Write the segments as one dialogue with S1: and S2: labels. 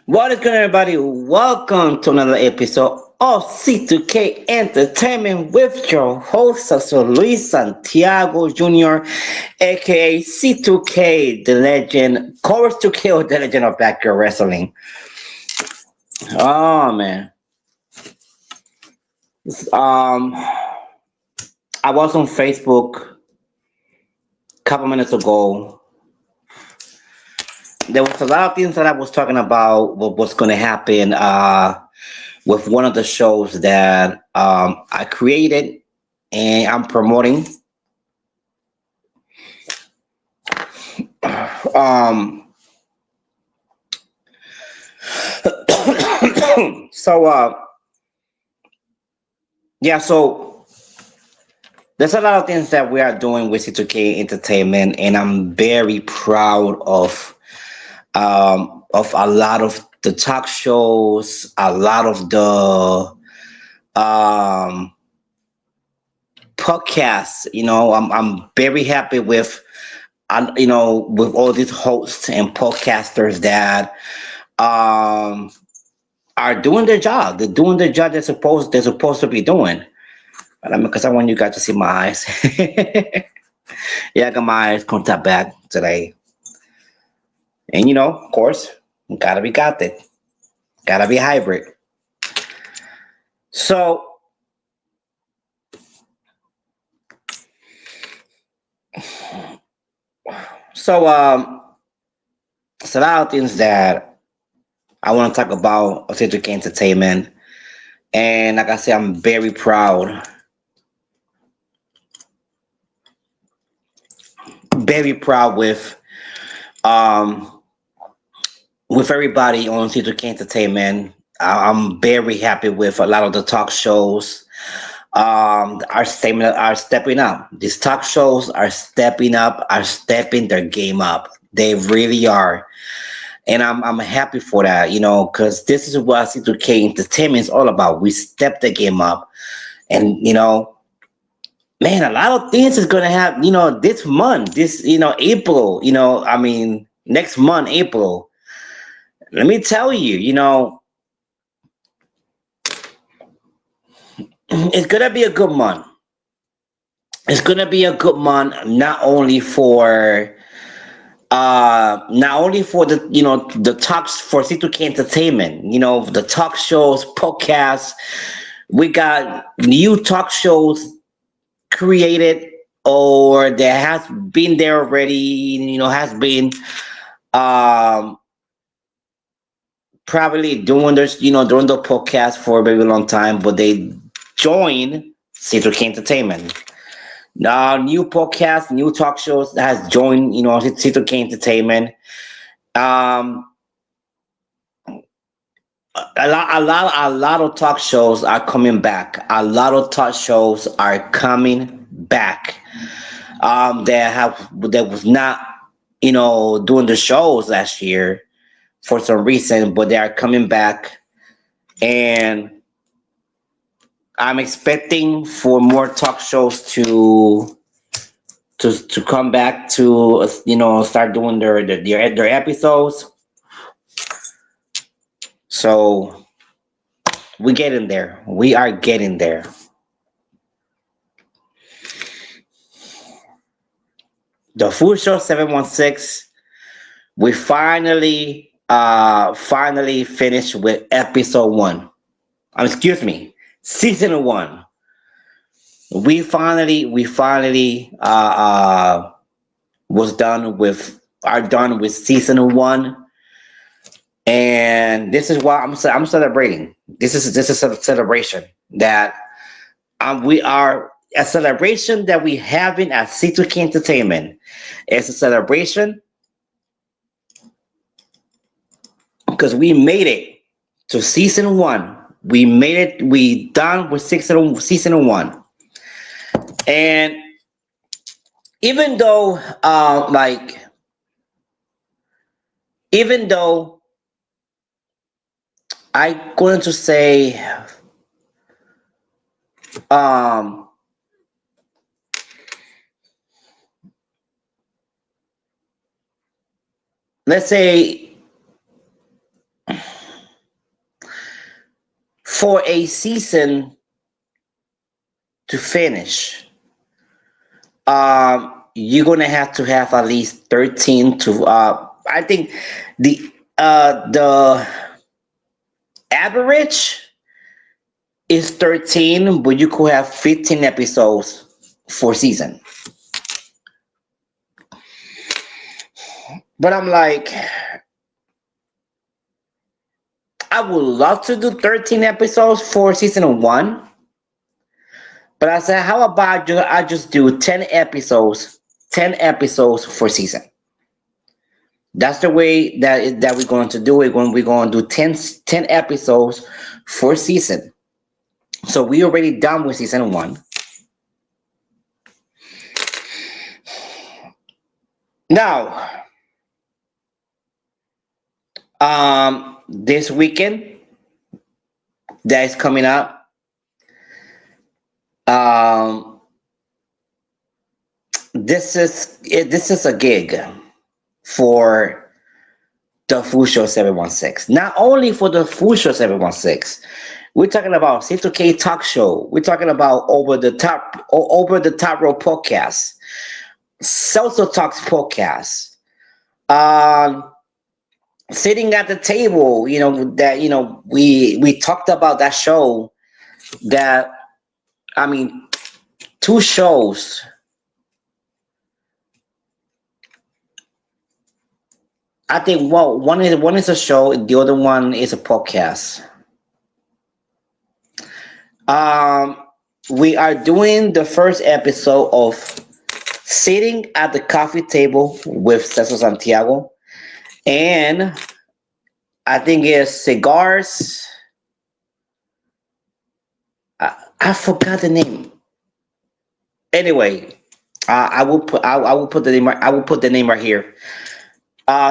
S1: What is going on, everybody? Welcome to another episode of C2K Entertainment with your host, Sir Luis Santiago Jr., aka C2K, the legend, chorus to kill, the legend of backyard wrestling. Oh man, um, I was on Facebook a couple minutes ago. There was a lot of things that I was talking about. What's going to happen? With one of the shows that I created and I'm promoting. Um, so yeah, so there's a lot of things that we are doing with C2K Entertainment, and I'm very proud of a lot of the talk shows, a lot of the um podcasts. I'm very happy with with all these hosts and podcasters that um are doing their job. They're doing their job they're supposed to be doing. But I mean, because I want you guys to see my eyes. Yeah, I got my eyes contact back today. And of course, gotta be got it. Gotta be hybrid. So so it's a lot of things that I want to talk about of C2K Entertainment. And like I said, I'm very proud um with everybody on C2K Entertainment. I'm very happy with a lot of the talk shows. Are stepping up. These talk shows are stepping up, are stepping their game up. They really are, and I'm happy for that. Because this is what C2K Entertainment is all about. We step the game up, and man, a lot of things is gonna happen. This month, this April. I mean next month, April. Let me tell you, it's gonna be a good month. It's gonna be a good month, not only for the talks for C2K Entertainment. The talk shows, podcasts. We got new talk shows created or that has been there already. Has been um probably doing the podcast for a very long time, but they join C2K Entertainment. New podcast, new talk shows that has joined, C2K Entertainment. Um, a lot of talk shows are coming back. A lot of talk shows are coming back. That was not, doing the shows last year for some reason, but they are coming back, and I'm expecting for more talk shows to come back to start doing their episodes. So we getting there. We are getting there. The Food Show 716. We finally finished with episode one. Excuse me, season one. We finally was done with are done with season one, and this is why I'm celebrating. This is a celebration that we are a celebration that we having at C2K Entertainment. It's a celebration because we made it to season one. We made it. We done with season one, and even though, even though I going to say, um, let's say for a season to finish, you're gonna have to have at least 13 to I think the the average is 13, but you could have 15 episodes for season. But I'm like, I would love to do 13 episodes for season one. But I said, how about I just do 10 episodes for season. That's the way that we're going to do it when we're going to do 10 episodes for season. So we already done with season one. Now, this weekend that is coming up, um, this is a gig for the Food Show 716. Not only for the Food Show 716, we're talking about C2K Talk Show. We're talking about Over the Top Row podcast, Salsa Talks podcast, um, sitting at the table. We talked about that show. That I mean, two shows. I think one is a show, the other one is a podcast. Um, we are doing the first episode of sitting at the coffee table with Cesar Santiago, and I think it's cigars. I forgot the name. Anyway, I will put the name. I will put the name right here.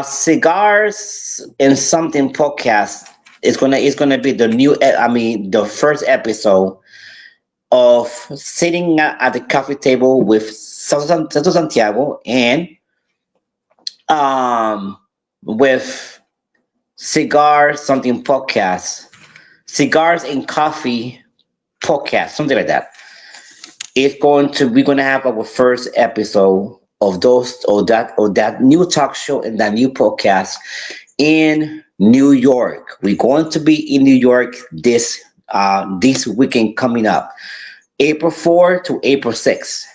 S1: Cigars and something podcast is gonna be the the first episode of sitting at the coffee table with Santo Santiago and um with cigar something podcast, cigars and coffee podcast, something like that. We're gonna have our first episode of that new talk show and that new podcast in New York. We're going to be in New York this weekend coming up, April 4 to April 6.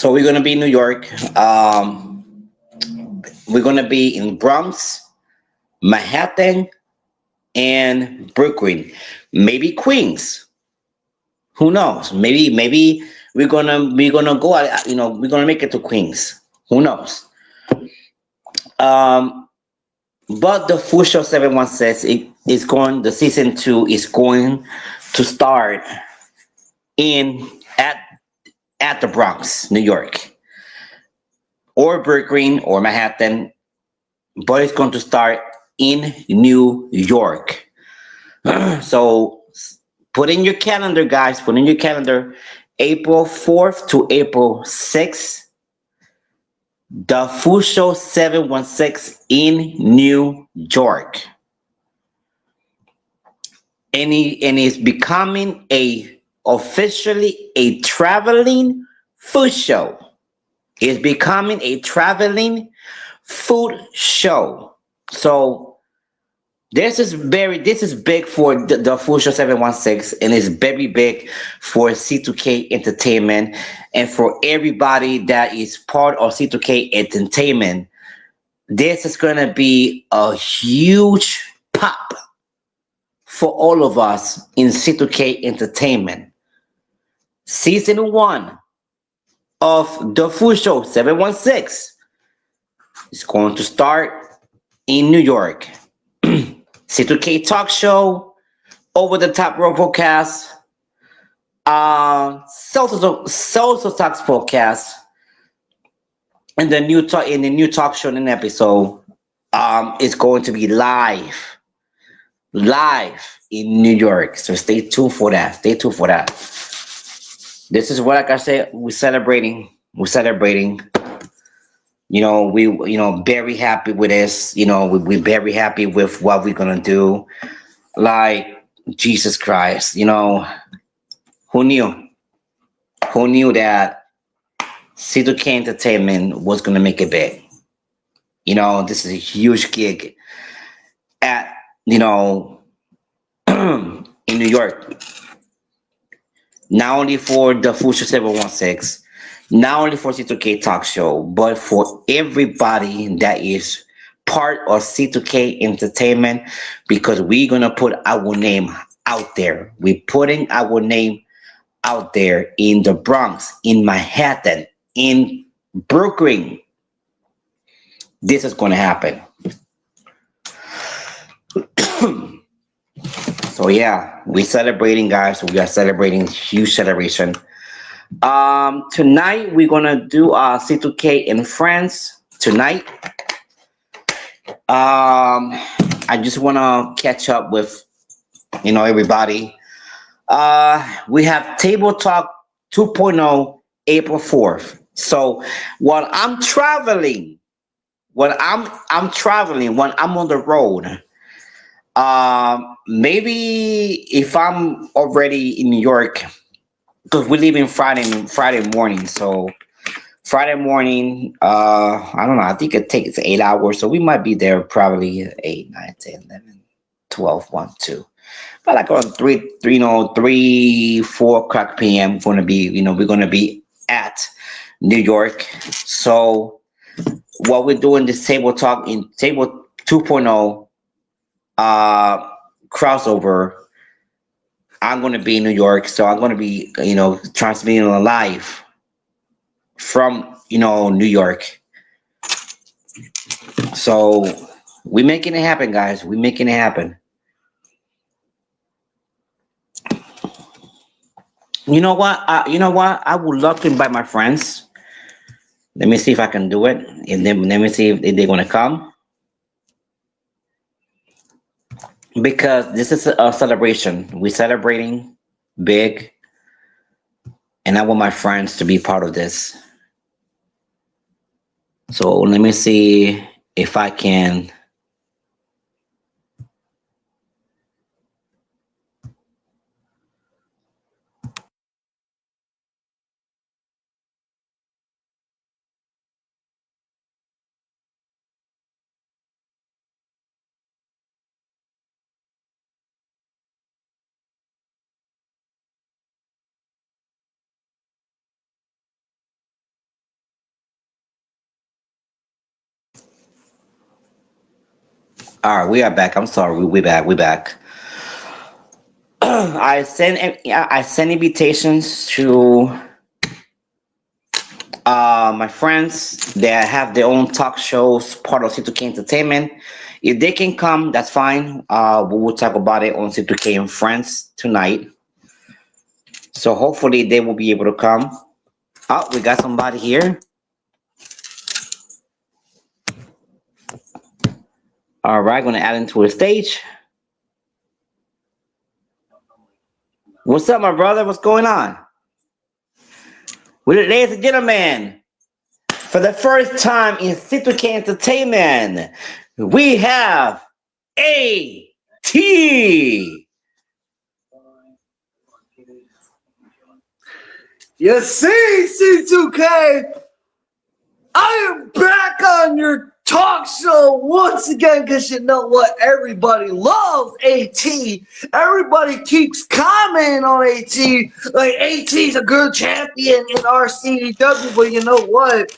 S1: So we're gonna be in New York. We're gonna be in Bronx, Manhattan, and Brooklyn, maybe Queens. Who knows? Maybe we're gonna go. We're gonna make it to Queens. Who knows? Um, but the Full Show 716 is going. The season two is going to start in at the Bronx, New York, or Brooklyn or Manhattan, but it's going to start in New York. So put in your calendar, guys. Put in your calendar, April 4th to April 6th. The Food Show 716 in New York. And it's becoming officially a traveling food show. It's becoming a traveling food show. So this is big for the Full Show 716, and it's very big for C2K Entertainment and for everybody that is part of C2K Entertainment. This is gonna be a huge pop for all of us in C2K Entertainment. Season 1 of the Full Show 716 is going to start in New York. C2K Talk Show, Over the Top Row Podcast, Salsa Talks Podcast, and the new talk show and episode is going to be live in New York. So stay tuned for that. Stay tuned for that. This is what, like I said, we're celebrating. We're celebrating Very happy with this. We're very happy with what we're gonna do. Like Jesus Christ, who knew? Who knew that C2K Entertainment was gonna make it big? This is a huge gig at in New York. Not only for the Future 716, not only for C2K Talk Show, but for everybody that is part of C2K Entertainment, because we're gonna put our name out there. We're putting our name out there in the Bronx, in Manhattan, in Brooklyn. This is gonna happen. So yeah, we're celebrating, guys. We are celebrating, huge celebration. Tonight we're gonna do C2K in France tonight. I just wanna catch up with everybody. We have Table Talk 2.0 April 4th. So while I'm traveling, when I'm on the road, maybe if I'm already in New York, because we leave in Friday morning. So Friday morning, I don't know. I think it takes 8 hours, so we might be there probably 8, 9, 10, 11, 12, 1, 2. But like on 3, 4 o'clock p.m. We're gonna be at New York. So what we're doing this table talk in table 2.0 crossover. I'm gonna be in New York, so I'm gonna be transmitting live from New York. So we're making it happen, guys. We're making it happen. You know what? I would love to invite my friends. Let me see if I can do it, and then let me see if they're gonna come, because this is a celebration. We're celebrating big, and I want my friends to be part of this. So let me see if I can. All right, we are back. I'm sorry, we back. We back. I send invitations to my friends that have their own talk shows, part of C2K Entertainment. If they can come, that's fine. We will talk about it on C2K in France tonight. So hopefully they will be able to come. Oh, we got somebody here. All right, gonna add into the stage. What's up, my brother? What's going on? Ladies and gentlemen, for the first time in C2K Entertainment, we have AT.
S2: You see, C2K, I am back on your talk show once again, because you know what? Everybody loves AT. Everybody keeps commenting on AT. Like, AT's a good champion in our CDW, but you know what?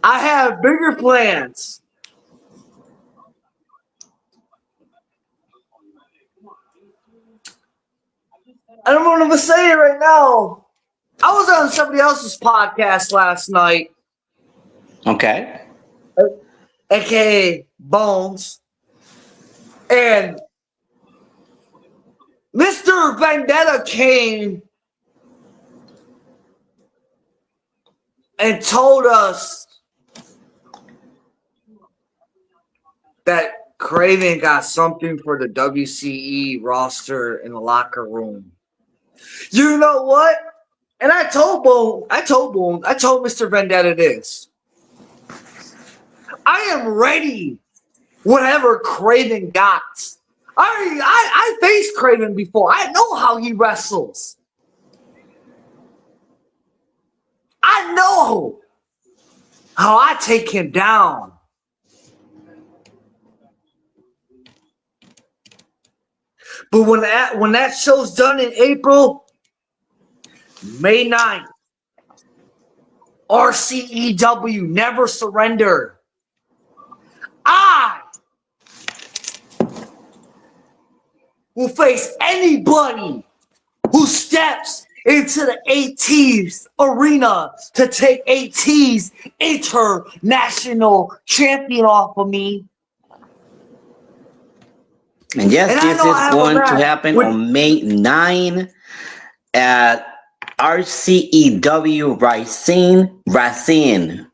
S2: I have bigger plans. And I'm going to say it right now. I was on somebody else's podcast last night,
S1: Okay.
S2: aka Bones, and Mr. Vendetta came and told us that Craven got something for the WCE roster in the locker room. You know what? And I told Mr. Vendetta this. I am ready. Whatever Craven got. I faced Craven before. I know how he wrestles. I know how I take him down. But when that show's done in April, May 9th, RCEW, Never Surrender. I will face anybody who steps into the AT's arena to take AT's international champion off of me.
S1: And yes,
S2: And
S1: this is going to happen on May 9 at RCEW Racine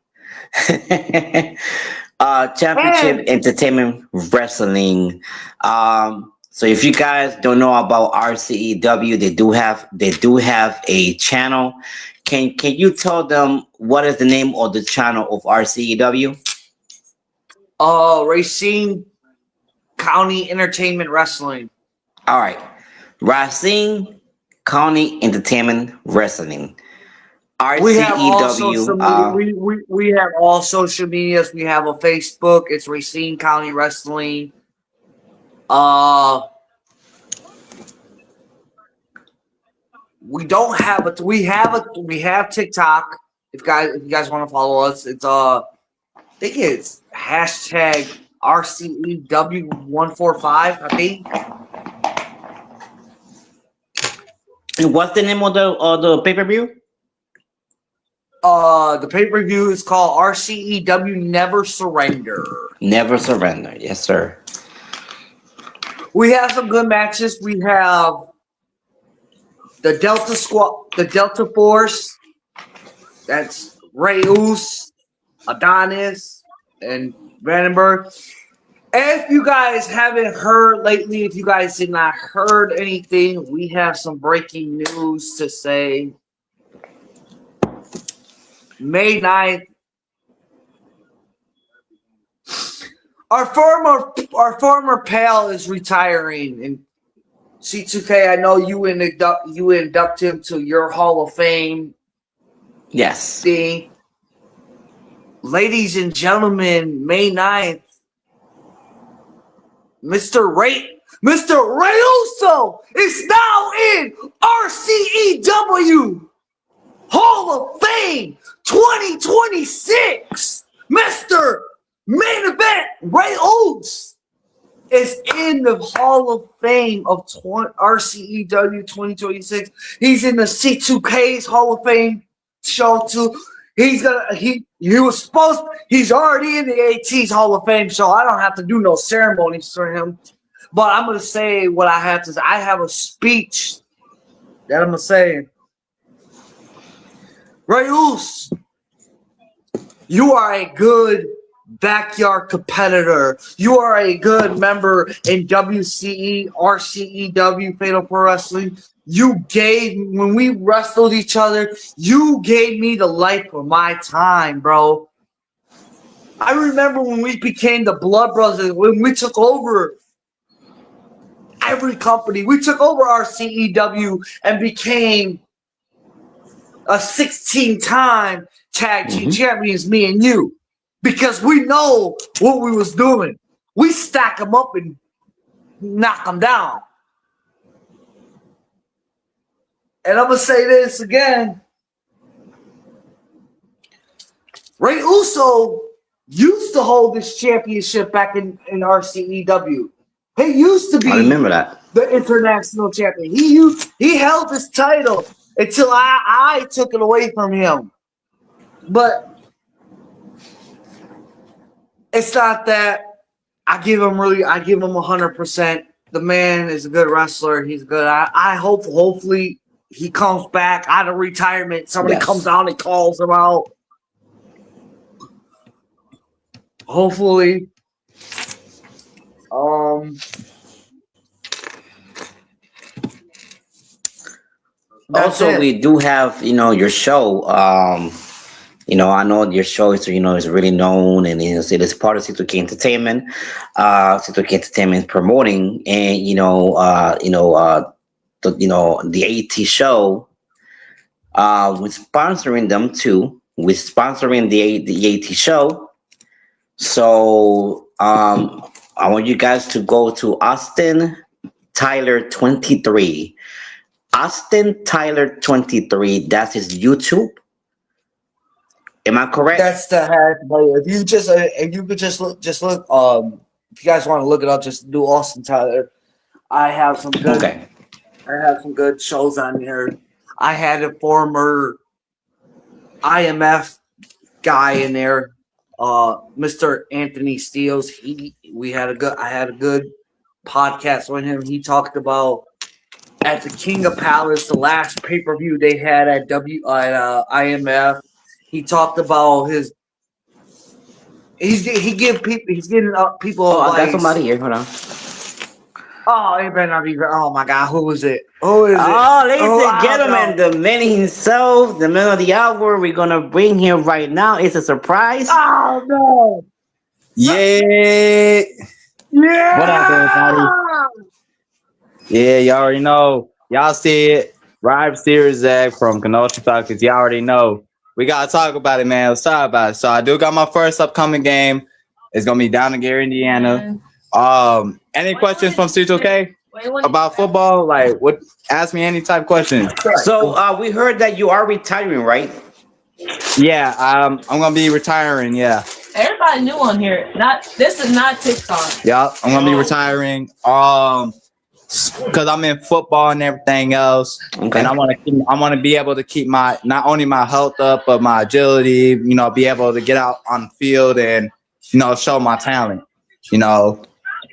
S1: Championship Entertainment Wrestling. So if you guys don't know about RCEW, they do have a channel. Can you tell them what is the name of the channel of RCEW?
S2: Racine County Entertainment Wrestling.
S1: All right, Racine County Entertainment Wrestling. RCEW.
S2: We have all social media. We have all social medias. We have a Facebook. It's Racine County Wrestling. We don't have it. We have TikTok. If you guys want to follow us, it's I think it's hashtag RCEW145. I think.
S1: And what's the name of the pay-per-view?
S2: The pay-per-view is called RCEW Never Surrender.
S1: Never Surrender. Yes, sir.
S2: We have some good matches. We have the Delta Squad, the Delta Force. That's Ray Uce, Adonis, and Vandenberg. If you guys haven't heard lately, if you guys did not heard anything, we have some breaking news to say. May 9th, our former pal is retiring, and C2K, I know you induct him to your Hall of Fame.
S1: Yes.
S2: Thing. Ladies and gentlemen, May 9th, Mr. Ray Uso is now in RCEW Hall of Fame 2026. Mr. Main Event Ray Uso is in the Hall of Fame of RCEW 2026. He's in the C2K's Hall of Fame show too. He's already in the AT's Hall of Fame, so I don't have to do no ceremonies for him. But I'm gonna say what I have to say. I have a speech that I'm gonna say. Ray Uso, you are a good backyard competitor. You are a good member in WCE, RCEW, Fatal Pro Wrestling. When we wrestled each other, you gave me the life of my time, bro. I remember when we became the Blood Brothers, when we took over every company. We took over RCEW and became a 16-time tag team champions, me and you. Because we know what we was doing. We stack them up and knock them down. And I'm going to say this again. Ray Uso used to hold this championship back in RCEW. He used to be
S1: I remember that.
S2: The international champion. He held this title until I took it away from him. But it's not that. I give him 100%. The man is a good wrestler. He's good. I hopefully he comes back out of retirement. Somebody comes out and calls him out. Hopefully. That's
S1: Also,
S2: it.
S1: we do have, your show. I know your show is really known, and it is part of C2K Entertainment. C2K Entertainment promoting, and the AT show. We're sponsoring them too. We're sponsoring the AT show. So I want you guys to go to Austin Tyler 23. Austin Tyler 23. That's his YouTube. Am I correct?
S2: That's the hack. But if you could just look. If you guys want to look it up, just do Austin Tyler. I have some good.
S1: Okay.
S2: I have some good shows on here. I had a former IMF guy in there, Mr. Anthony Steels. I had a good podcast with him. He talked about at the King of Palace, the last pay per view they had at IMF. He talked about his. He's getting people
S1: Oh, I got
S2: advice.
S1: somebody here. Hold on.
S2: Oh, it better not be. Oh my God, who is it? Who is it?
S1: Oh, ladies
S2: Oh,
S1: and
S2: I don't
S1: gentlemen,
S2: know.
S1: the man himself, the man of the hour, we're gonna bring him right now. It's a surprise.
S2: Oh no!
S3: Yeah. What up, everybody?
S2: Yeah!
S3: Yeah, you already know. Y'all see it. Ryan Zach from Kenosha Falcons. Y'all already know. We gotta talk about it, man. Let's talk about it. So I do got my first upcoming game. It's gonna be down in Gary, Indiana. Any questions from C2K about football? Like, what? Ask me any type of questions.
S1: So we heard that you are retiring, right?
S3: Yeah, I'm gonna be retiring. Yeah,
S4: Everybody new on here. This is not TikTok.
S3: yeah, I'm gonna be retiring. Because I'm in football and everything else,
S1: Okay.
S3: and I want to be able to keep my not only my health up but my agility. Be able to get out on the field and show my talent.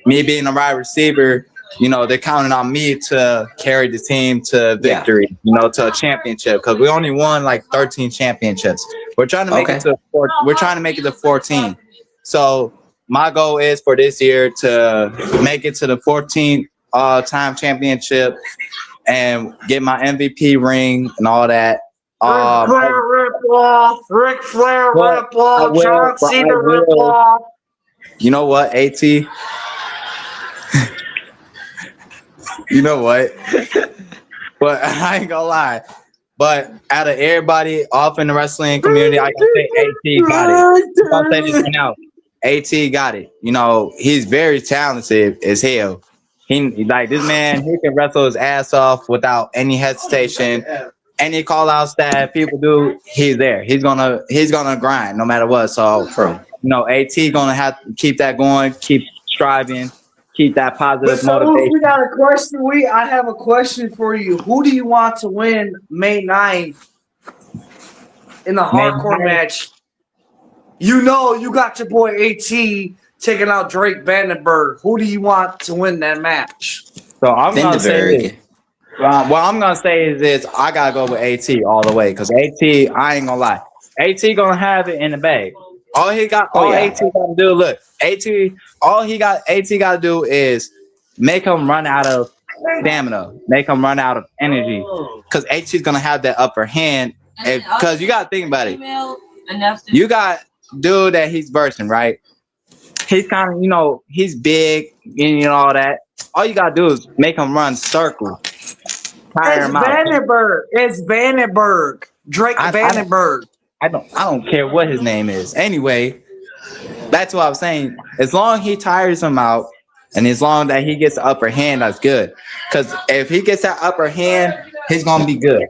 S3: Me being a wide receiver, they're counting on me to carry the team to victory. To a championship because we only won like 13 championships. We're trying to make it to we're trying to make it to 14. So my goal is for this year to make it to the 14th time championship and get my MVP ring and all that.
S2: Ric Flair rip-off, Ric Flair
S3: but
S2: rip-off, John Cena
S3: I will.
S2: rip-off.
S3: You know what, AT? You know what? But I ain't gonna lie. But out of everybody off in the wrestling community, I can say AT got it. I'm gonna say this right now. AT got it. He's very talented as hell. He like this man. He can wrestle his ass off without any hesitation. Any call outs that people do, he's there. He's gonna grind no matter what. So
S1: True.
S3: AT gonna have to keep that going, keep striving, keep that positive
S2: So
S3: motivation.
S2: we got a question. I have a question for you. Who do you want to win May 9th in the hardcore
S3: 9th?
S2: match? You got your boy AT taking out Drake Vandenberg. Who do you want to win that match?
S3: So I'm gonna say this.
S1: Lindenberg.
S3: What I'm gonna say is this: I gotta go with AT all the way because AT, I ain't gonna lie, AT gonna have it in the bag. All AT got to do, look, AT got to do is make him run out of stamina, make him run out of energy, because AT's gonna have that upper hand. Because you gotta think about it. You got dude that he's versing, right? He's kind of, he's big and all that. All you gotta do is make him run circle. Tire him out.
S2: Vandenberg. It's Vandenberg. Drake Vandenberg.
S3: I don't care what his name is. Anyway, that's what I was saying. As long as he tires him out, and as long that he gets the upper hand, that's good. Because if he gets that upper hand, he's gonna be good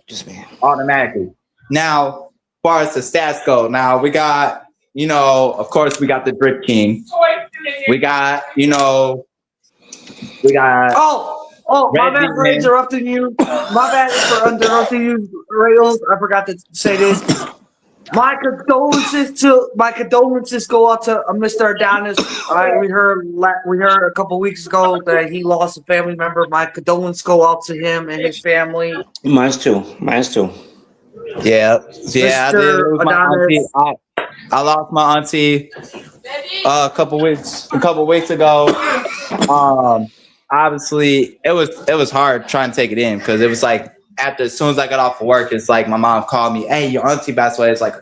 S3: automatically. Now, as far as the stats go, now we got, of course, we got the Drip King. We got,
S2: My bad for interrupting you. My bad for interrupting you, Rails. I forgot to say this. My condolences go out to Mr. Adonis. We heard a couple weeks ago that he lost a family member. My condolences go out to him and his family.
S1: Mine's too.
S3: Yeah. I did lose my auntie. I lost my auntie a couple weeks ago. Obviously, it was hard trying to take it in because it was like after as soon as I got off of work, it's like my mom called me, "Hey, your auntie passed away." It's like,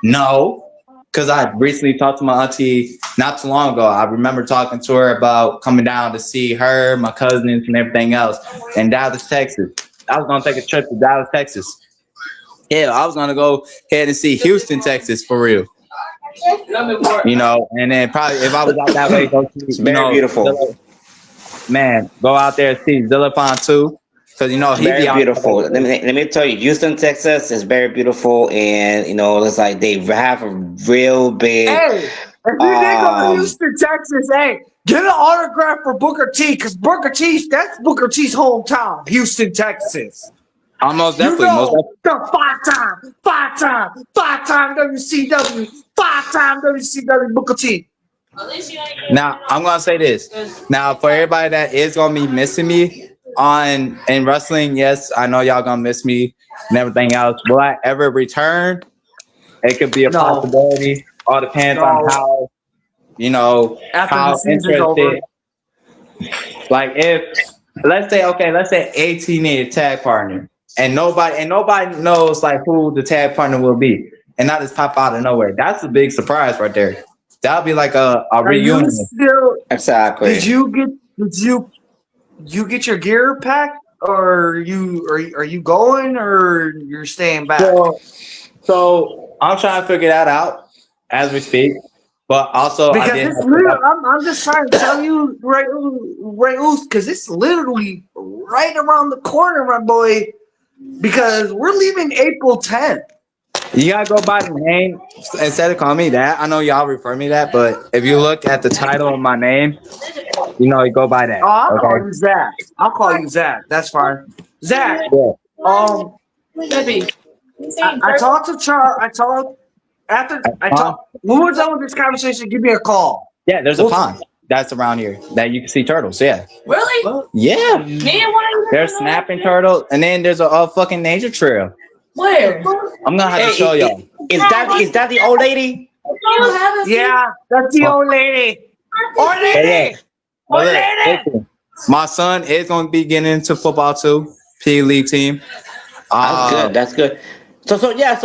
S3: no, because I recently talked to my auntie not too long ago. I remember talking to her about coming down to see her, my cousins, and everything else in Dallas, Texas. I was gonna take a trip to Dallas, Texas. Yeah, I was gonna go ahead and see Houston, Texas for real. You know, and then probably if I was out that way, go
S1: It's
S3: see,
S1: very beautiful.
S3: man, go out there and see Zillafon too, because you know he be
S1: Very
S3: on.
S1: beautiful. Let me tell you, Houston, Texas is very beautiful, and it's like they have a real big.
S2: Hey, if you did go to
S1: Um,
S2: Houston, Texas, hey, get an autograph for Booker T, because that's Booker T's hometown, Houston, Texas.
S3: Most
S2: You
S3: definitely, most
S2: know,
S3: definitely.
S2: the five-time WCW, five-time WCW Booker T.
S3: Now I'm gonna say this. Now for everybody that is gonna be missing me on in wrestling, yes, I know y'all gonna miss me and everything else. Will I ever return? It could be a
S2: No,
S3: possibility. All depends on
S2: no.
S3: how
S2: After the
S3: how
S2: season's over.
S3: interested. Like if let's say 18 need a tag partner, and nobody knows like who the tag partner will be, and not just pop out of nowhere. That's a big surprise right there. That'll be like a
S2: Are you
S3: reunion.
S2: still?
S1: exactly.
S2: Did you get your gear packed, or are you going, or you're staying back?
S3: So I'm trying to figure that out as we speak. But also I
S2: Because
S3: did
S2: it's
S3: have to
S2: literally, I'm just trying to tell you, right, because it's literally right around the corner, my boy. Because we're leaving April 10th.
S3: you gotta go by the name instead of calling me that. I know y'all refer me that, but if you look at the title of my name, you go by that.
S2: Oh, I'll call
S3: Okay.
S2: you Zach. I'll call you Zach. That's fine. Zach.
S3: Yeah.
S2: Um,
S4: Debbie.
S2: I talked to Charles.
S3: Huh?
S2: When we're done with this conversation, give me a call.
S3: Yeah, there's a pond that's around here that you can see turtles. Yeah.
S4: Really?
S3: Yeah.
S4: Me and one of you.
S3: There's snapping turtle, and then there's a fucking nature trail.
S4: Where?
S3: I'm gonna have to show y'all.
S1: Is that the old lady?
S4: You haven't seen.
S2: Yeah, that's the old lady. Old lady.
S3: But
S2: Old
S3: look,
S2: lady.
S3: listen, my son is gonna be getting into football too, P League team.
S1: That's good. That's good. So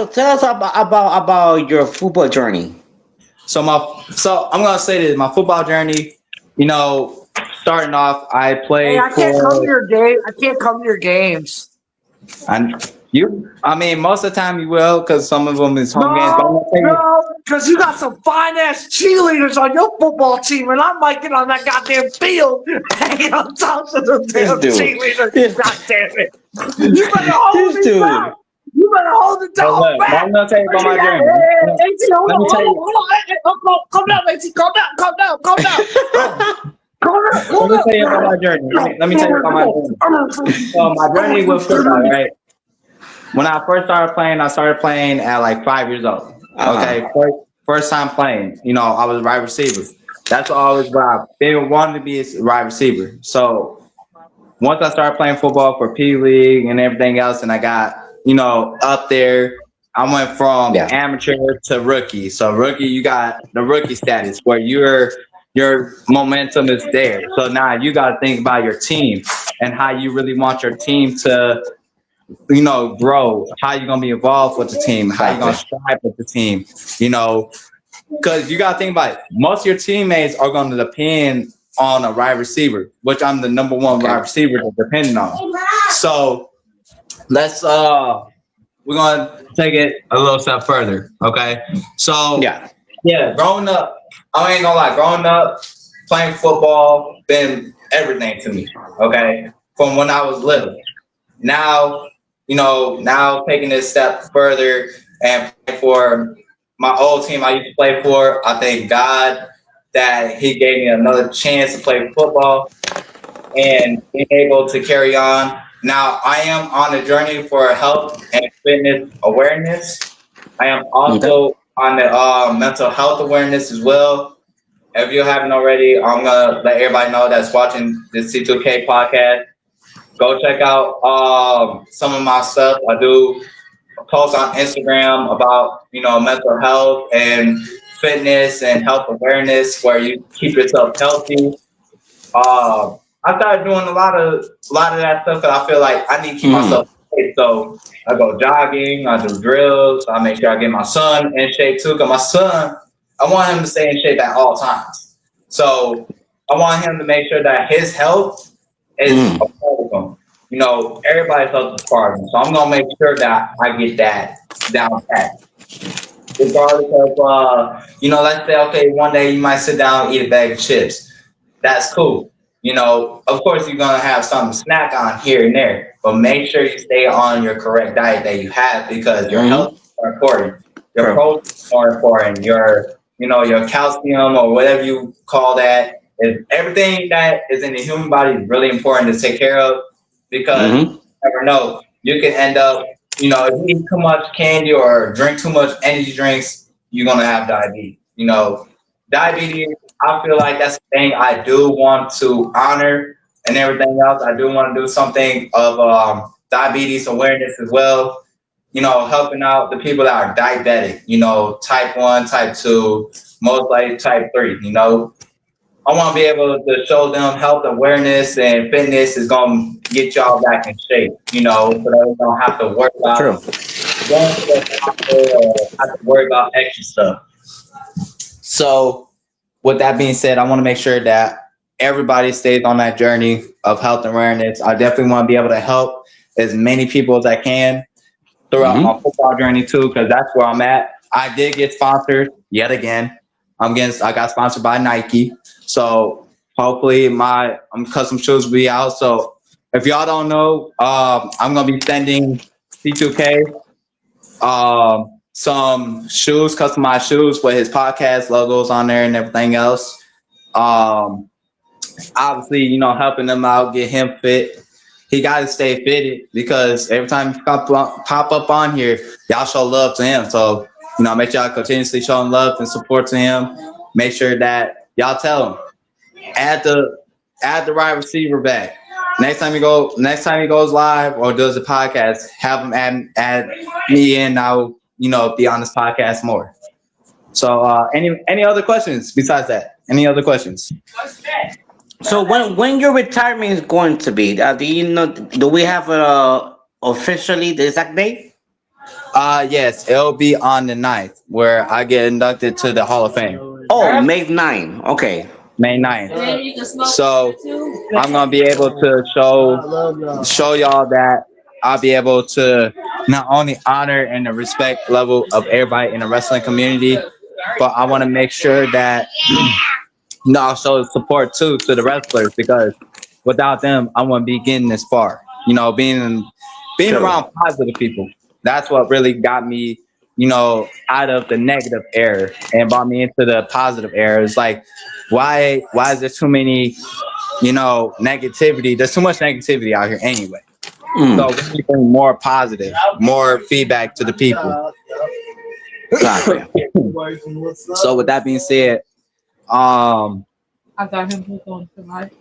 S1: tell us about your football journey.
S3: So I'm gonna say this: my football journey. Starting off, I
S2: Hey,
S3: played
S2: I can't come to
S3: for.
S2: your game. I can't come to your games.
S3: And you, I mean, most of the time you will, because some of them is home games. But I'm gonna tell you,
S2: No, because you got some fine ass cheerleaders on your football team, and I might get on that goddamn field hanging on top of the damn
S1: This dude.
S2: cheerleaders. God damn it! You better hold
S1: This
S2: it
S1: dude.
S2: down. You better hold it
S3: but
S2: down,
S3: look, but
S2: man.
S3: I'm gonna tell you about my journey.
S2: Hey, hold
S3: Let me
S2: on,
S3: tell you.
S2: hold on. Hey, calm down, AT. Calm down. Calm down. Calm
S3: Let me tell you about my journey. Let me tell you about my journey. So my journey with football, right? When I first started playing at like 5 years old. Okay, first time playing. I was a wide receiver. That's always what I've been wanting to be, a wide receiver. So once I started playing football for P League and everything else, and I got up there, I went from amateur to rookie. So rookie, you got the rookie status where your momentum is there. So now you got to think about your team and how you really want your team to grow, how you're going to be involved with the team, how you're going to strive with the team, because you got to think about it. Most of your teammates are going to depend on a wide receiver, which I'm the number one wide receiver they're depending on. So let's, we're going to take it a little step further. Okay. So growing up, I ain't gonna lie, growing up, playing football, been everything to me. Okay. From when I was little. Now, now taking this step further and playing for my old team I used to play for, I thank God that He gave me another chance to play football and being able to carry on. Now, I am on a journey for health and fitness awareness. I am also on the mental health awareness as well. If you haven't already, I'm going to let everybody know that's watching this C2K podcast. Go check out some of my stuff. I do post on Instagram about mental health and fitness and health awareness, where you keep yourself healthy. I I started doing a lot of that stuff because I feel like I need to keep
S1: Mm.
S3: myself in shape. So I go jogging, I do drills, I make sure I get my son in shape too. Because my son, I want him to stay in shape at all times. So I want him to make sure that his health is a
S1: Mm.
S3: part of him. Everybody's health is part of him. So I'm gonna make sure that I get that down pat. Regardless of let's say okay, one day you might sit down and eat a bag of chips. That's cool. Of course you're gonna have something to snack on here and there, but make sure you stay on your correct diet that you have because your
S1: Mm.
S3: health is more important. Your
S1: True.
S3: protein is more important. Your calcium or whatever you call that is everything that is in the human body is really important to take care of because
S1: Mm-hmm.
S3: you never know. You can end up, if you eat too much candy or drink too much energy drinks, you're gonna have diabetes. Diabetes I feel like that's the thing I do want to honor and everything else. I do want to do something of diabetes awareness as well. Helping out the people that are diabetic. Type 1, type 2, most likely type 3. I want to be able to show them health awareness and fitness is going to get y'all back in shape. So that we don't have to worry
S1: True.
S3: about going to the doctor or have to worry about extra stuff. So, with that being said, I want to make sure that everybody stays on that journey of health awareness. I definitely want to be able to help as many people as I can throughout my
S1: Mm-hmm.
S3: football journey too, because that's where I'm at. I did get sponsored yet again. I got sponsored by Nike, so hopefully my custom shoes will be out. So if y'all don't know, I'm gonna be sending C2K some shoes, customized shoes with his podcast logos on there and everything else. Um, Obviously, helping him out, get him fit. He got to stay fitted because every time you pop up on here, y'all show love to him. So, make sure y'all continuously showing love and support to him. Make sure that y'all tell him, add the right receiver back. Next time he goes live or does a podcast, have him add me in. I'll be on this podcast more. So any other questions besides that? Any other questions?
S1: So when your retirement is going to be? Do you know? Do we have officially the exact date?
S3: Yes, it'll be on the 9th where I get inducted to the Hall of Fame.
S1: Oh, May 9. Okay.
S3: May 9th. So I'm gonna be able to show y'all that I'll be able to not only honor and the respect level of everybody in the wrestling community, but I want to make sure that I'll show support too to the wrestlers because without them, I wouldn't be getting this far. Being
S1: True.
S3: around positive people. That's what really got me, out of the negative era and brought me into the positive era. It's like, why is there too many, negativity? There's too much negativity out here anyway. So
S1: Mm.
S3: we need to bring more positive, more feedback to the people.
S1: Gotcha.
S3: So with that being said, um,
S4: I got him hooked on tonight.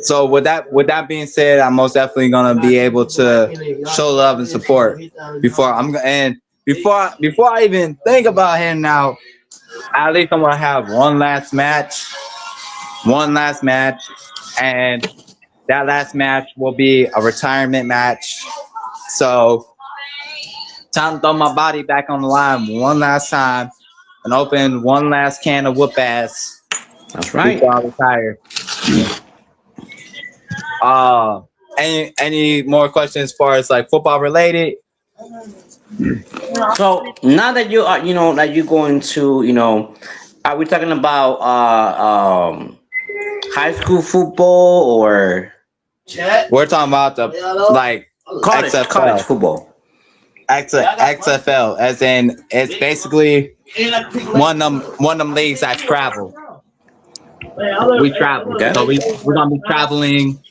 S3: so with that being said, I'm most definitely gonna be able to show love and support before I even think about him now. At least I'm gonna have one last match, and that last match will be a retirement match. So time to throw my body back on the line one last time and open one last can of whoop ass
S1: That's right.
S3: before I retire. Any more questions as far as like football related?
S1: So now that you are, that you're going to, are we talking about high school football or
S3: We're talking about the like
S1: college
S3: XFL,
S1: football?
S3: XFL, as in it's basically one of them leagues that travel. We travel,
S1: Okay.
S3: so we're gonna be traveling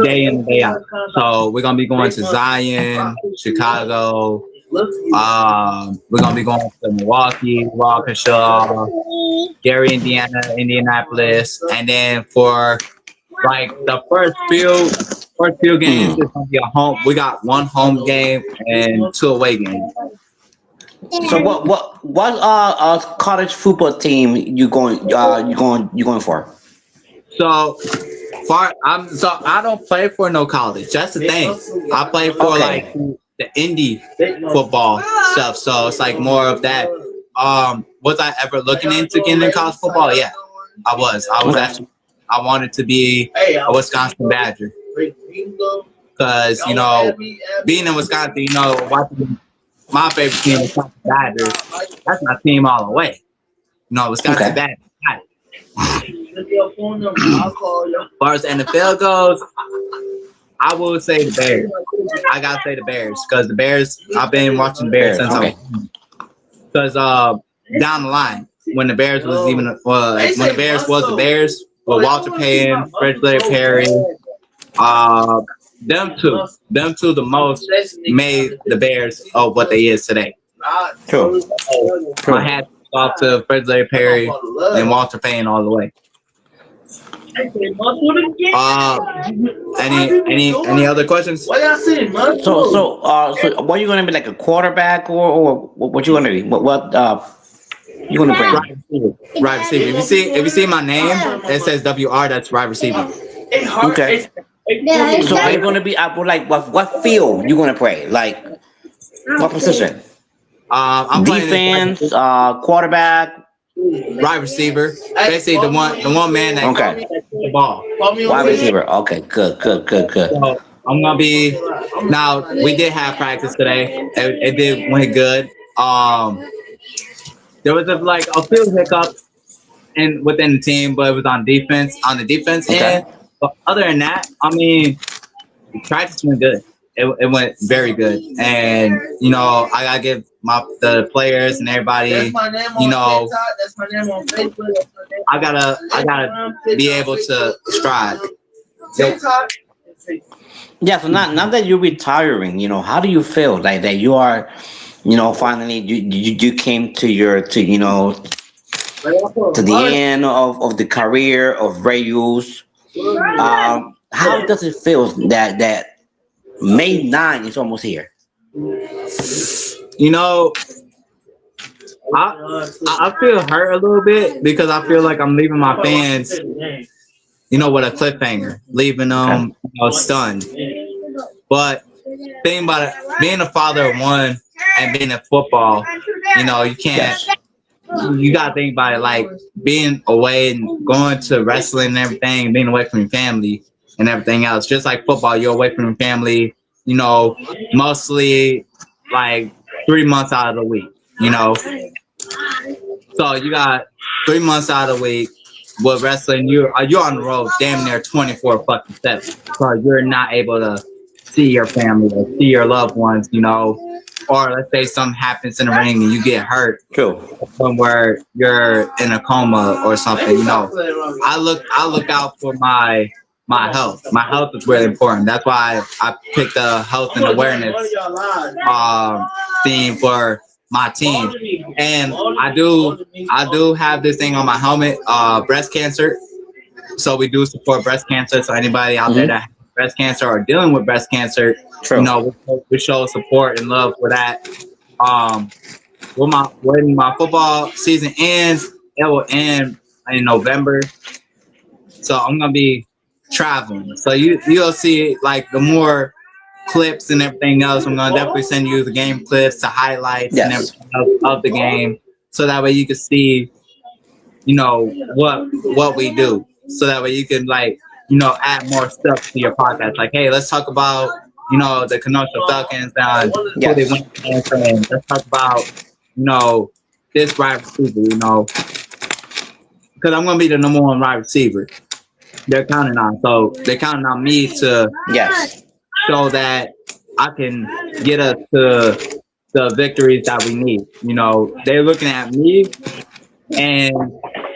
S3: day in and day out. So we're gonna be going to Zion, Chicago. We're gonna be going to Milwaukee, Waukesha, Gary, Indiana, Indianapolis, and then for like the first few games, it's gonna be a home. We got one home game and two away games.
S1: So what college football team you going for?
S3: So So I don't play for no college. That's the thing. I play for like the indie football stuff. So it's like more of that. Was I ever looking into getting in college football? Yeah, I was. I was actually. I wanted to be a Wisconsin Badger because being in Wisconsin, watching my favorite team, Wisconsin Badgers. That's my team all the way. Wisconsin Badgers. As far as the NFL goes, I will say the Bears. I gotta say the Bears because the Bears. I've been watching the Bears since because down the line when the Bears was when the Bears was the Bears with Walter Payton, Fred Perry, them two the most made the Bears of what they is today.
S1: True.
S3: My hat off to Fred Perry and Walter Payton all the way. Any other questions?
S1: So what are you gonna be, like a quarterback, or what you gonna be? What you gonna bring?
S3: Right receiver. If you see my name, it says WR. That's right receiver.
S1: Okay. So are you gonna be like what field you gonna play? Like what position?
S3: I'm
S1: Defense, quarterback,
S3: wide receiver. Basically, the one man that
S1: okay,
S3: the ball.
S1: wide receiver. Okay, good.
S3: So I'm gonna be. Now we did have practice today. It did went good. There was a few hiccups within the team, but it was on the defense end. But other than that, I mean, practice went good. It went very good, and I gotta give the players and everybody. That's my name on Facebook. I gotta be able to strive.
S1: Yeah. So now that you're retiring, how do you feel like that you are, finally you came to to the end of the career of Rayus. How does it feel that May 9 is almost here?
S3: I feel hurt a little bit because I feel like I'm leaving my fans, with a cliffhanger, leaving them, stunned. But think about it, being a father of one and being in football, you can't. You gotta think about it, like being away and going to wrestling and everything, being away from your family and everything else. Just like football, you're away from your family, mostly like 3 months out of the week, So you got 3 months out of the week with wrestling. You're on the road damn near 24 fucking steps. So you're not able to see your family or see your loved ones, or let's say something happens in the ring and you get hurt.
S1: True.
S3: Somewhere you're in a coma or something, I look out for my health. My health is really important. That's why I picked the health and awareness theme for my team. And I do have this thing on my helmet, breast cancer. So we do support breast cancer. So anybody out there that has breast cancer or dealing with breast cancer,
S1: True.
S3: we show support and love for that. When my football season ends, it will end in November. So I'm gonna be traveling. So you'll see like the more clips and everything else. I'm gonna definitely send you the game clips, the highlights, and everything else of the game, so that way you can see, what we do. So that way you can add more stuff to your podcast. Like, hey, let's talk about the Kenosha Falcons and who they went against, and let's talk about this wide receiver. Because I'm gonna be the number one wide receiver. They're counting on me to show that I can get us to the victories that we need. They're looking at me, and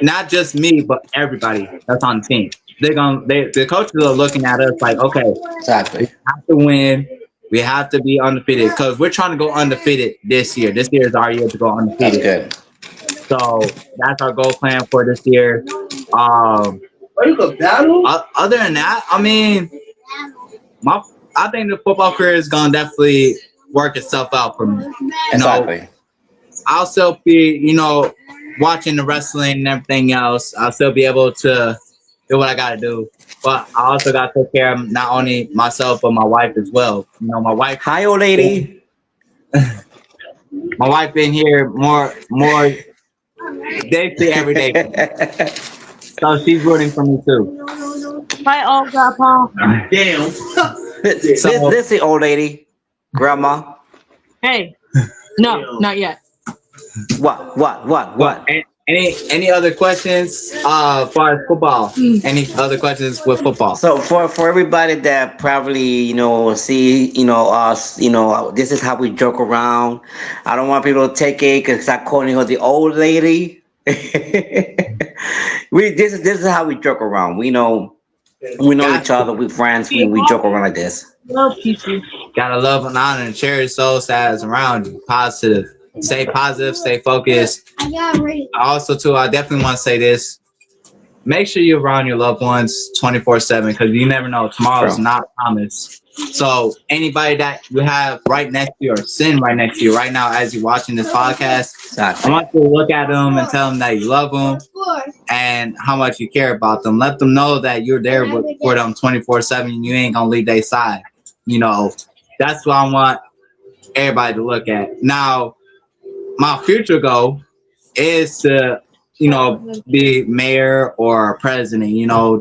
S3: not just me, but everybody that's on the team. The coaches are looking at us like, okay,
S1: Exactly.
S3: we have to win. We have to be undefeated because we're trying to go undefeated this year. This year is our year to go undefeated.
S1: That's good.
S3: So that's our goal plan for this year. Other than that, I mean, I think the football career is gonna definitely work itself out for me.
S1: Exactly.
S3: I'll still be, watching the wrestling and everything else. I'll still be able to, do what I gotta do. But I also gotta take care of not only myself but my wife as well. You know,
S1: Hi, old lady.
S3: my wife been here more basically every day, so she's rooting for me too.
S4: Hi, old grandpa.
S2: Damn.
S3: So
S1: Listen, old lady, grandma.
S4: Hey. No, not yet.
S1: What?
S3: any other questions as far as football? Any other questions with football?
S1: So for everybody that probably see us, this is how we joke around. I don't want people to take it because I calling her the old lady. This is how we joke around. We know
S3: Got
S1: each other. We friends. We joke around like this.
S4: Love Pichu.
S3: Gotta love and honor and cherish those that is around you. Positive. Stay positive, stay focused. Also, too, I definitely want to say this. Make sure you're around your loved ones 24/7 because you never know. Tomorrow is
S1: True.
S3: not promised. So, anybody that you have right next to you or sitting right next to you right now as you're watching this podcast, I
S1: Exactly.
S3: want you to look at them and tell them that you love them and how much you care about them. Let them know that you're there for them 24/7. You ain't gonna leave their side. That's what I want everybody to look at. Now, my future goal is to, be mayor or president,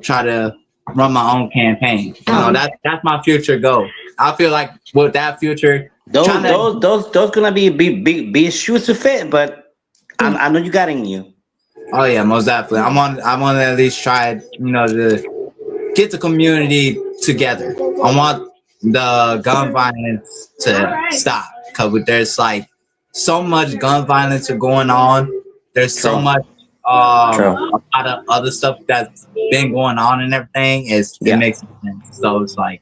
S3: try to run my own campaign. That's my future goal. I feel like with that future,
S1: Those
S3: trying to,
S1: those gonna be shoes to fit, but I know you got it in you.
S3: oh yeah, most definitely. I'm on at least try, to get the community together. I want the gun violence to stop because there's like so much gun violence going on. There's so
S1: True.
S3: much
S1: True.
S3: a lot of other stuff that's been going on and everything. It
S1: Yeah.
S3: makes sense. So it's like,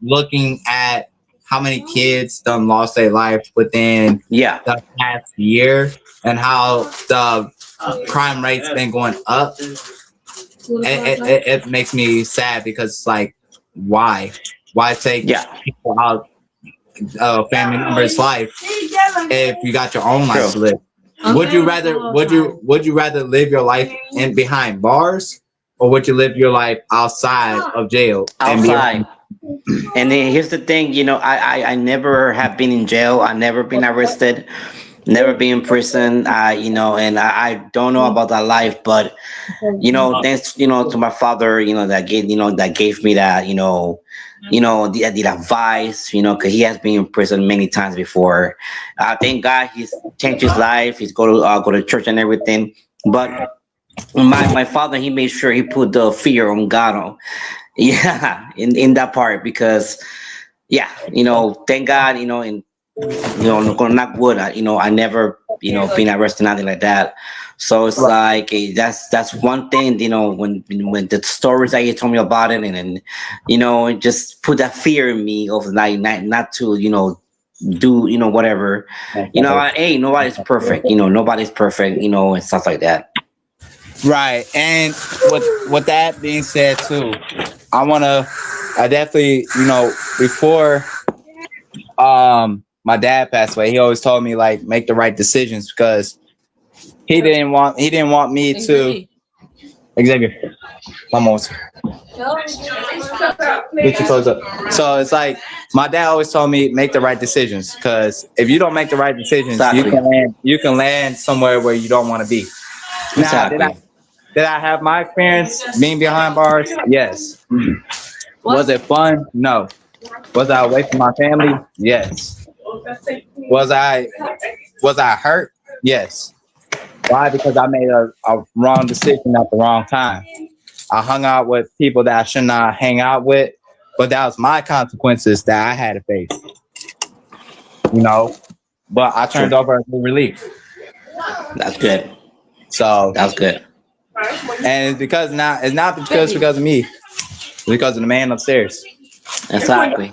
S3: looking at how many kids done lost their life within
S1: Yeah.
S3: the past year and how the crime rate's been going up, it makes me sad because it's like, why take
S1: Yeah.
S3: people out family member's life if you got your own life to
S1: True.
S3: live? Would you rather live your life in behind bars, or would you live your life outside of jail and be
S1: Outside. And then here's the thing, I never have been in jail. I never been arrested, never been in prison. And I don't know about that life, but thanks, to my father, that gave me that, the advice, because he has been in prison many times before. Thank God he's changed his life. He's go to church and everything. But my father, he made sure he put the fear on God on, yeah, in that part because, yeah, thank God, and knock wood, I never, been arrested, nothing like that. So it's like that's one thing, when the stories that you told me about it, and then, it just put that fear in me of like not to, do, whatever, hey, nobody's perfect, nobody's perfect, and stuff like that.
S3: right. And with that being said too, I definitely, before my dad passed away, he always told me like make the right decisions because he didn't want me to. Xavier, almost. Get your clothes up. So it's like my dad always told me make the right decisions because if you don't make the right decisions,
S1: Exactly.
S3: you can land somewhere where you don't want to be. Now,
S1: Exactly.
S3: did I have my experience being behind bars? Yes. Was it fun? No. Was I away from my family? Yes. Was I hurt? Yes. Why? Because I made a wrong decision at the wrong time. I hung out with people that I should not hang out with, but that was my consequences that I had to face. But I turned over a new relief.
S1: That's good.
S3: So,
S1: That's good.
S3: and it's not because of me. It's because of the man upstairs.
S1: Exactly.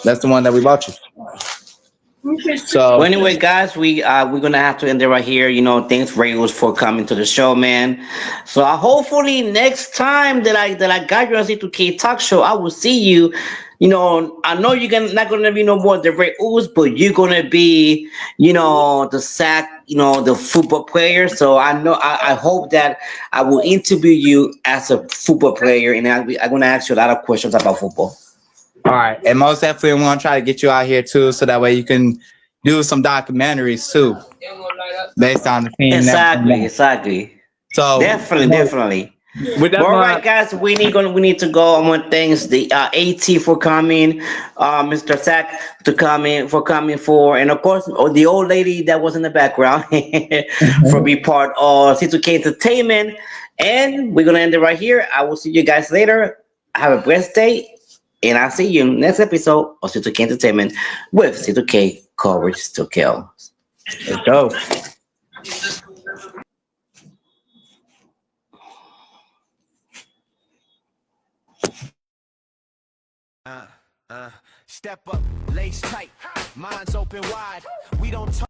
S3: That's the one that we bought you.
S1: Well,
S3: So,
S1: anyway, guys, we're gonna have to end it right here. Thanks, Rayos, for coming to the show, man. So hopefully next time that I got you on C2K Talk Show, I will see you I know you're not gonna be no more the Ray Ooze, but you're gonna be, the sack, the football player. So I hope that I will interview you as a football player, and I'm gonna ask you a lot of questions about football.
S3: All right, and most definitely, I'm gonna try to get you out here too, so that way you can do some documentaries too, based on the team and
S1: Exactly,
S3: everything.
S1: exactly.
S3: So,
S1: Definitely, definitely.
S3: with that,
S1: But all right, guys, we need to go. I want to thank the AT for coming, Mr. Sack for coming for, and of course the old lady that was in the background for be part of C2K Entertainment. And we're gonna end it right here. I will see you guys later. Have a blessed day, and I'll see you in the next episode of C2K Entertainment with C2K Coverage to Kill.
S3: let's go.
S5: Step up, lace tight, minds open wide. We don't talk.